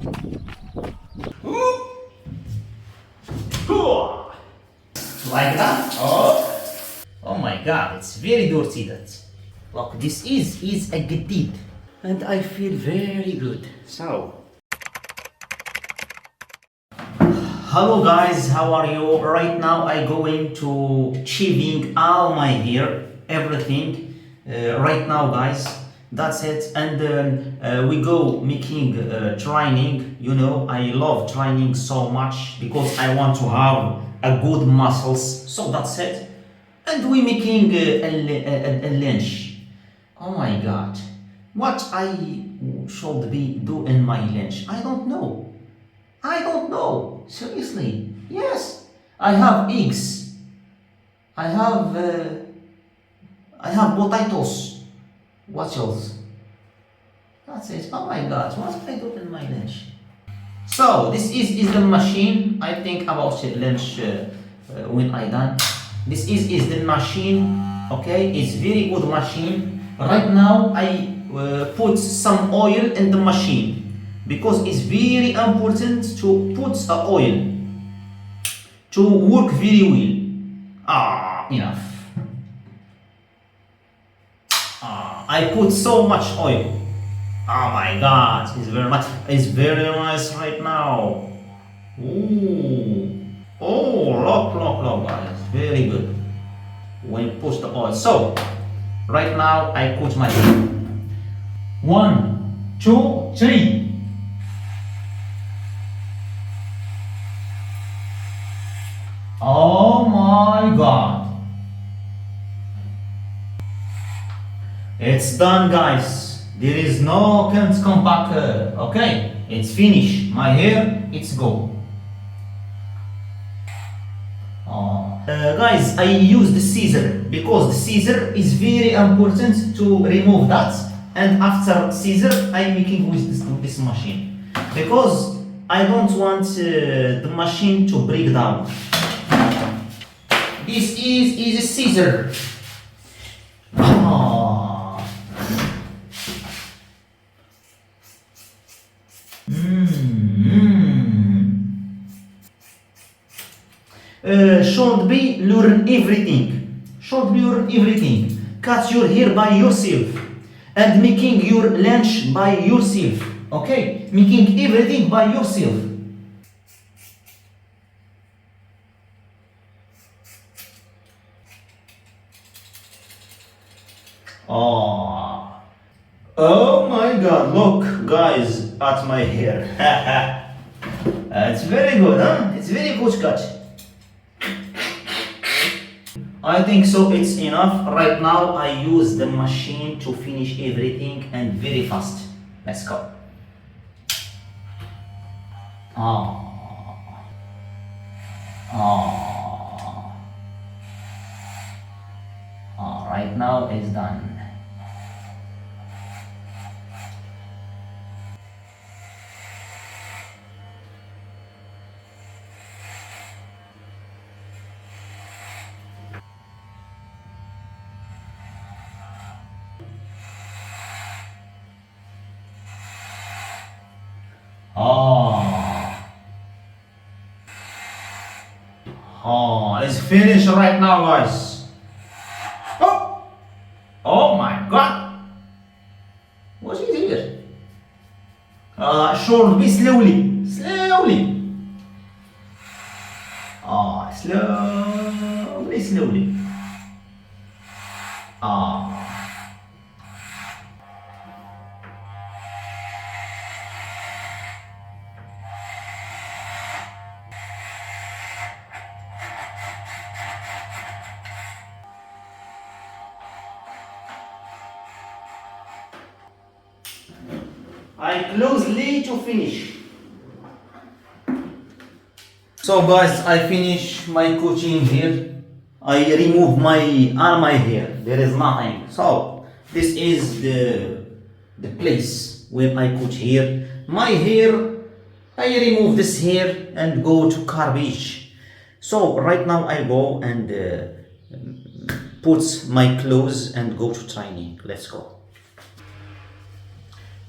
Like that? Oh my god, it's very dirty that. Look, this is a جديد. And I feel very good. So, hello guys, how are you? Right now I going to shaving all my hair, everything. Right now guys, that's it. And we go making training. You know, I love training so much because I want to have a good muscles. So that's it. And we making a lunch. Oh my god, what I should be do in my lunch? I don't know. I don't know. Seriously. Yes. I have eggs. I have potatoes. What else? That's it. Oh my god, what I do in my lunch? So this is the machine. I think about lunch when I done. This is the machine. Okay, it's very good machine. Right now I put some oil in the machine because it's very important to put oil to work very well. Enough. I put so much oil. Oh my god, it's very much. It's very nice right now. Ooh. Oh, look, guys, very good. When push the oil. So, right now I put my 1, 2, 3. Oh my god. It's done, guys. There is no can't come back. Okay, it's finished. My hair, it's go. Guys, I use the scissor because the scissor is very important to remove that. And after scissor, I'm making with this machine because I don't want the machine to break down. This is a scissor. Should be learn everything. Should learn everything. Cut your hair by yourself and making your lunch by yourself. Okay, making everything by yourself. Oh my god, look guys at my hair. It's very good, huh? It's very good cut. I think so it's enough. Right now I use the machine to finish everything and very fast. Let's go. Right now it's done. It's finished right now, guys. Oh my god. What is here? Should be slowly. Slowly. Slowly. I closely to finish. So guys, I finish my coaching here. I remove all my hair. There is nothing. So this is the place where I put here. My hair, I remove this hair and go to garbage. So right now I go and put my clothes and go to training. Let's go.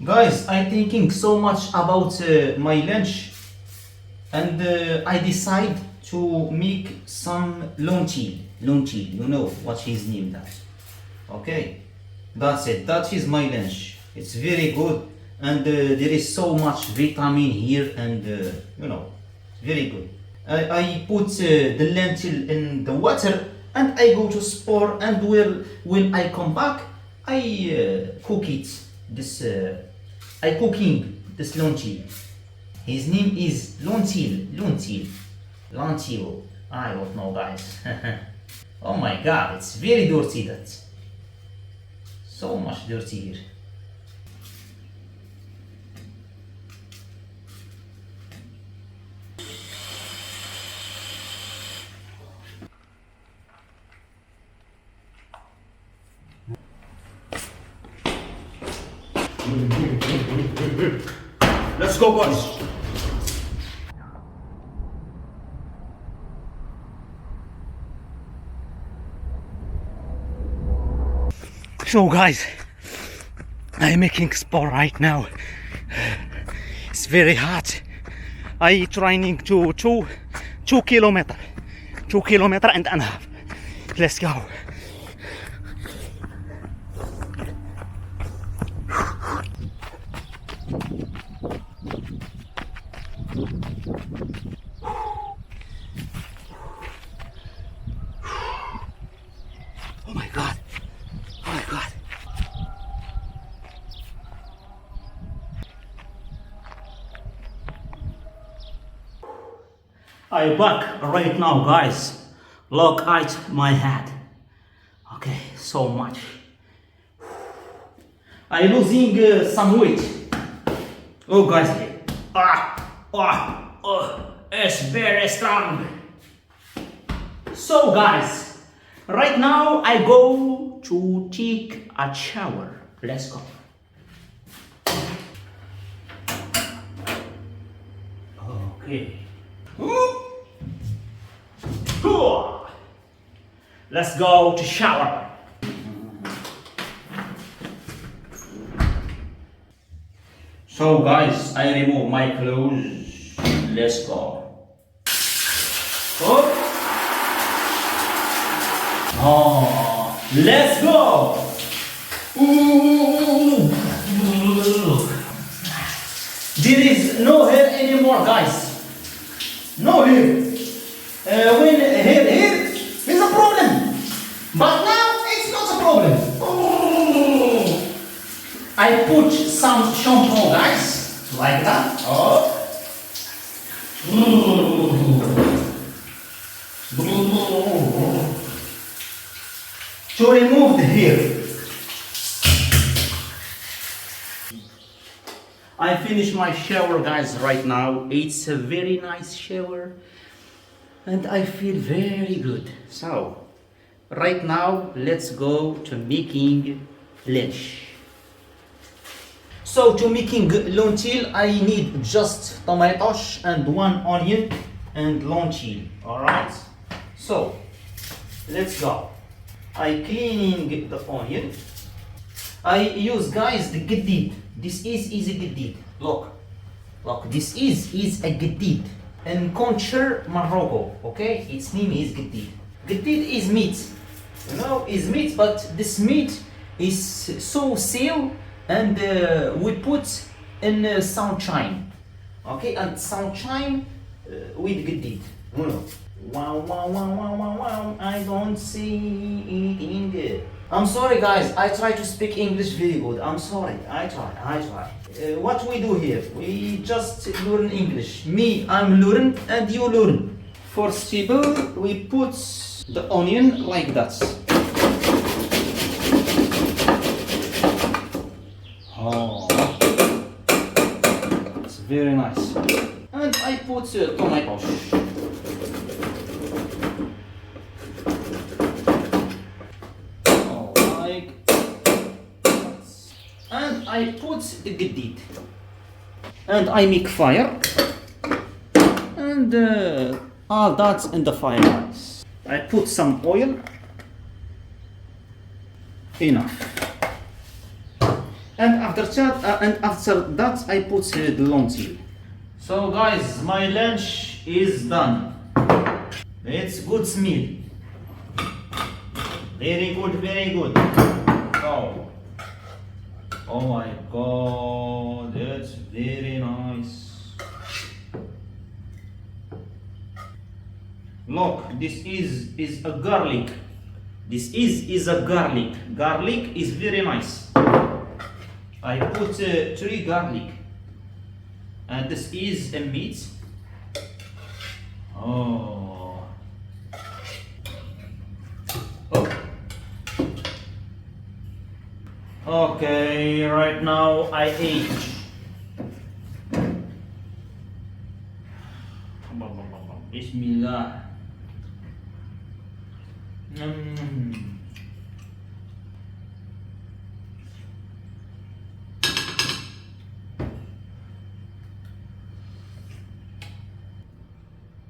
Guys, I'm thinking so much about my lunch, and I decide to make some lentil. Lentil, you know what his name that. Okay, that's it. That is my lunch. It's very good, and there is so much vitamin here, and you know, very good. I put the lentil in the water, and I go to sport, and when I come back, I cook it. This I cooking this lentil. His name is lentil. I don't know, guys. Oh my God, it's very dirty. That so much dirty here. Let's go, boys. So, guys, I'm making sport right now. It's very hot. I training to 2 kilometer, 2 kilometer and a half. Let's go. Oh my God. Oh my God. I back right now, guys. Look at my head. Okay, so much. I losing some weight. Oh, guys. It's very strong. So, guys, right now I go to take a shower. Let's go. Okay. Let's go to shower. So, guys, I remove my clothes. Let's go. Oh, let's go. There is no hair anymore, guys. No hair. When hair is a problem, but now it's not a problem. I put some shampoo, guys, like that. To remove the hair. I finished my shower, guys, right now. It's a very nice shower and I feel very good. So right now let's go to making lunch. So to making lentil I need just tomatoes and 1 onion and lentil. Alright, so let's go. I cleaning the onion. I use, guys, the gedid. This is a gedid. Look, this is a gedid in culture Morocco. Okay, its name is gedid. Gedid is meat, you know, is meat, but this meat is so sealed and we put in sunshine. Okay, and sunshine with gedid. You know. Wow, I don't see eating. I'm sorry, guys, I try to speak English very good. I'm sorry, I try. What we do here, we just learn English. Me, I'm learn and you learn. First table, we put the onion like that. Oh, it's very nice. And I put tomatoes. And I put the gedid and I make fire and all that's in the fire, guys. I put some oil, enough, and after that I put the lentil. So guys, my lunch is done. It's good smell. Very good, very good. Oh, oh my god, that's very nice. Look, this is a garlic. This is a garlic. Garlic is very nice. I put 3 garlic, and this is a meat. Oh. Oh. Okay, right now I ate. Bismillah.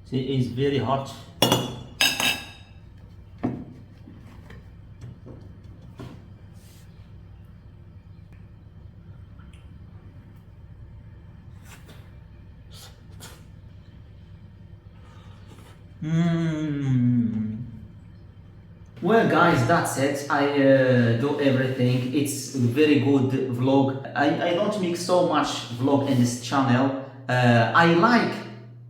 See, it's very hot. Well, guys, that's it. I do everything. It's a very good vlog. I don't make so much vlog in this channel. I like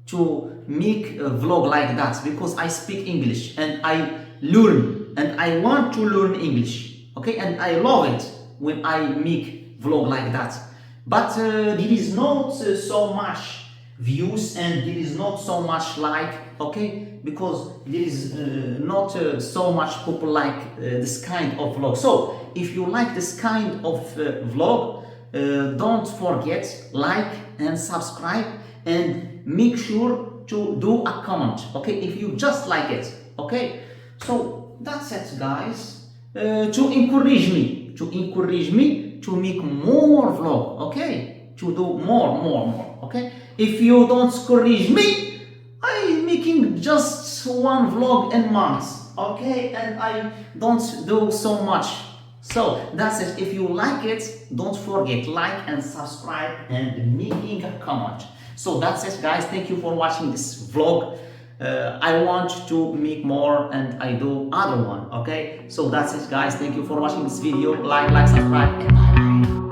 to make a vlog like that because I speak English and I learn and I want to learn English. Okay, and I love it when I make vlog like that. But there is not so much views and there is not so much like, okay, because there is not so much people like this kind of vlog. So if you like this kind of vlog, don't forget like and subscribe and make sure to do a comment, okay, if you just like it. Okay, so that's it, guys. To encourage me to make more vlog, okay, to do more, okay. If you don't encourage me, I'm making just 1 vlog in month, okay, and I don't do so much. So that's it. If you like it, don't forget like and subscribe and making a comment. So that's it, guys. Thank you for watching this vlog. I want to make more and I do other one, okay. So that's it, guys. Thank you for watching this video. Like, subscribe, and bye bye.